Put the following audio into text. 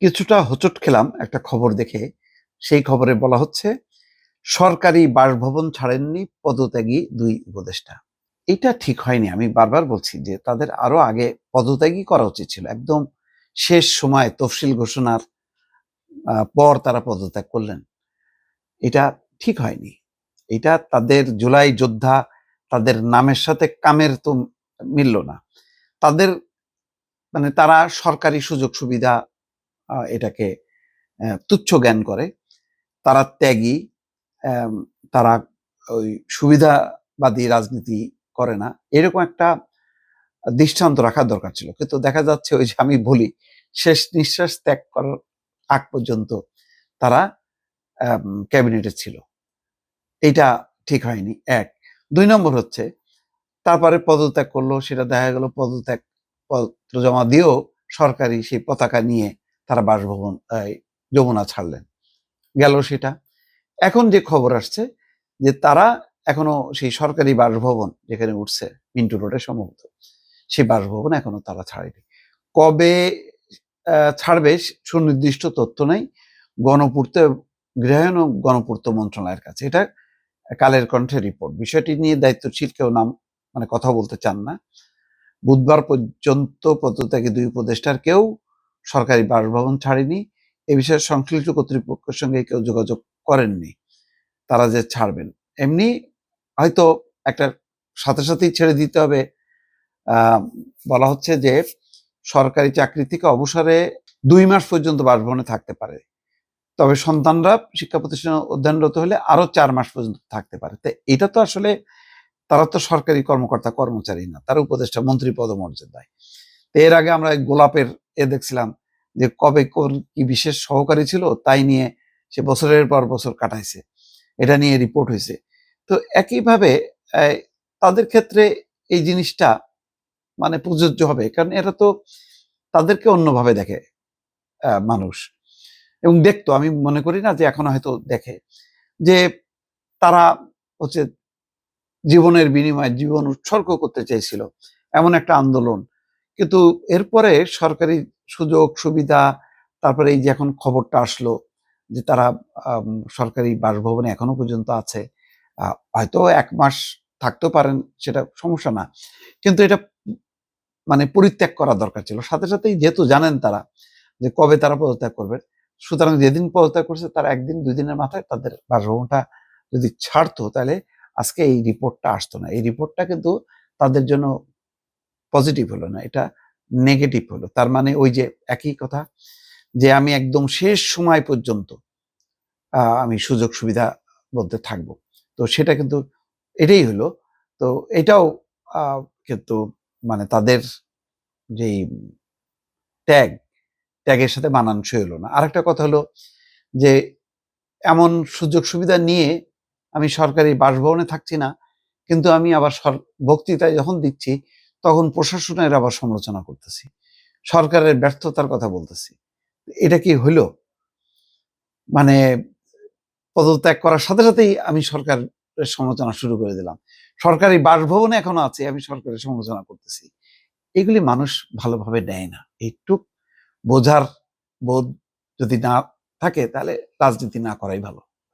কিছুটা হোঁচট খেলাম একটা খবর দেখে। সেই খবরে বলা হচ্ছে, সরকারি বাসভবন ছাড়েননি পদত্যাগী ২ উপদেষ্টা। এটা ঠিক হয়নি। আমি বারবার বলছি যে তাদের আরো আগে পদত্যাগই করা উচিত ছিল। একদম শেষ সময়ে তফসিল ঘোষণার পর তারা পদত্যাগ করলেন। এটা ঠিক হয়নি। এটা তাদের জুলাই যোদ্ধা, তাদের নামের সাথে কামের তো মিলল না। তাদের মানে তারা সরকারি সুযোগ সুবিধা এটাকে তুচ্ছ জ্ঞান করে। তারা ত্যাগী, তারা ওই সুবিধাবাদী রাজনীতি করে না, এরকম একটা দৃষ্টান্ত রাখার দরকার ছিল। কিন্তু দেখা যাচ্ছে ওই যে আমি বলি, শেষ নিঃশ্বাস ত্যাগ করার আগ পর্যন্ত তারা ক্যাবিনেটে ছিল। এটা ঠিক হয়নি, এক। ২ নম্বর হচ্ছে, তারপরে পদত্যাগ করলো, সেটা দেখা গেল পদত্যাগ পত্র জমা দিয়েও সরকারি সেই পতাকা নিয়ে তারা বাসভবন যমুনা ছাড়লেন, গেল সেটা। এখন যে খবর আসছে যে তারা এখনো সেই সরকারি বাসভবন যেখানে উঠছে মিন্টু রোডে সম্ভবত, সেই বাসভবন এখনো তারা ছাড়েনি। কবে ছাড়বে সুনির্দিষ্ট তথ্য নেই। গণপূর্ত গৃহায়ণ ও গণপূর্ত মন্ত্রণালয়ের কাছে। এটা কালের কণ্ঠে রিপোর্ট। বিষয়টি নিয়ে দায়িত্বশীল কেউ মানে কথা বলতে চান না। বুধবার পর্যন্ত পদত্যাগী ২ উপদেষ্টার কেউ সরকারি বাসভবন ছাড়েনি। এ বিষয়ে সংশ্লিষ্ট কর্তৃপক্ষের সঙ্গে কেউ যোগাযোগ করেননি তারা যে ছাড়বেন। এমনি হয়তো একটা সাথে সাথেই ছেড়ে দিতে হবে। বলা হচ্ছে যে সরকারি চাকরি থেকে অবসরে ২ মাস পর্যন্ত বাসভবনে থাকতে পারে, তবে সন্তানরা শিক্ষা প্রতিষ্ঠানে অধ্যয়নরত হলে আরো ৪ মাস পর্যন্ত থাকতে পারে। তো এটা তো আসলে, তারা তো সরকারি কর্মকর্তা কর্মচারী না, তারা উপদেষ্টা মন্ত্রী পদমর্যাদায়। তো এর আগে আমরা গোলাপের দেখছিলাম যে কবে কি বিশেষ সহকারী ছিল তাই নিয়ে সে বছরের পর বছর কাটাইছে, এটা নিয়ে রিপোর্ট হয়েছে। তো একইভাবে তাদের ক্ষেত্রে এই জিনিসটা মানে প্রযোজ্য হবে, কারণ এটা তো তাদেরকে অন্যভাবে দেখে মানুষ, এবং দেখতো, আমি মনে করি না যে এখনো হয়তো দেখে, যে তারা হচ্ছে জীবনের বিনিময়ে জীবন উৎসর্গ করতে চাইছিল, এমন একটা আন্দোলন। কিন্তু এরপরে সরকারি সুযোগ সুবিধা, তারপরে এই যে এখন খবরটা আসলো যে তারা সরকারি বাসভবনে এখনো পর্যন্ত আছে, হয়তো ১ মাস থাকতেও পারেন, সেটা সমস্যা না, কিন্তু এটা মানে পরিত্যাগ করা দরকার ছিল সাথে সাথেই, যেহেতু জানেন তারা যে কবে তারা পদত্যাগ করবে। সুতরাং যেদিন পদত্যাগ করছে তার ১ দিন ২ দিনের মাথায় তাদের বাসভবনটা যদি ছাড়তো, তাহলে আজকে এই রিপোর্টটা আসতো না। এই রিপোর্টটা কিন্তু তাদের জন্য পজিটিভ হলো না, এটা নেগেটিভ হলো। তার মানে ওই যে একই কথা, যে আমি একদম শেষ সময় পর্যন্ত আমি সুযোগ সুবিধা বলতে থাকবো। তো সেটা কিন্তু এটাই হলো। তো এটাও কিন্তু মানে তাদের যেই ত্যাগ, ত্যাগের সাথে মানানসই হলো না। আরেকটা কথা হলো যে এমন সুযোগ সুবিধা নিয়ে আমি সরকারি বাসভবনে থাকছি না, কিন্তু আমি আবার বক্তৃতায় যখন দিচ্ছি তখন প্রশাসনের আবার সমালোচনা করতেছি, সরকারের ব্যর্থতার কথা বলতেছি। এটা কি হইল? মানে পদত্যাগ করার সাথে সাথেই আমি সরকারের সমালোচনা শুরু করে দিলাম। সরকারি বাসভবনে এখনো আছে, আমি সরকারের সমালোচনা করতেছি। এগুলি মানুষ ভালোভাবে নেয় না। একটু বোঝার বোধ যদি না থাকে তাহলে রাজনীতি না করাই ভালো।